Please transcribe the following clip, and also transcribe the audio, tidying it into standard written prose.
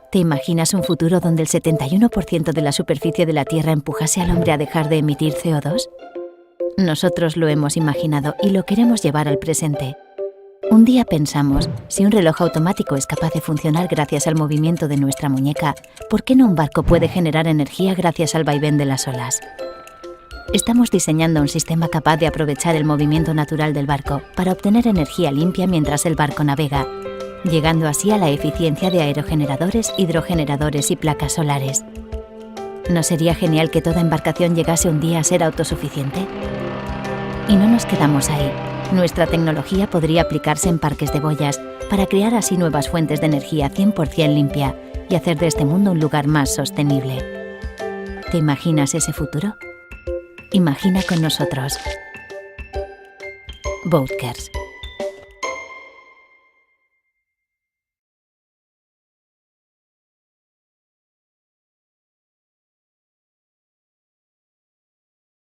¿Te imaginas un futuro donde el 71% de la superficie de la Tierra empujase al hombre a dejar de emitir CO2? Nosotros lo hemos imaginado y lo queremos llevar al presente. Un día pensamos, si un reloj automático es capaz de funcionar gracias al movimiento de nuestra muñeca, ¿por qué no un barco puede generar energía gracias al vaivén de las olas? Estamos diseñando un sistema capaz de aprovechar el movimiento natural del barco para obtener energía limpia mientras el barco navega, llegando así a la eficiencia de aerogeneradores, hidrogeneradores y placas solares. ¿No sería genial que toda embarcación llegase un día a ser autosuficiente? Y no nos quedamos ahí. Nuestra tecnología podría aplicarse en parques de boyas para crear así nuevas fuentes de energía 100% limpia y hacer de este mundo un lugar más sostenible. ¿Te imaginas ese futuro? Imagina con nosotros. Boatcares.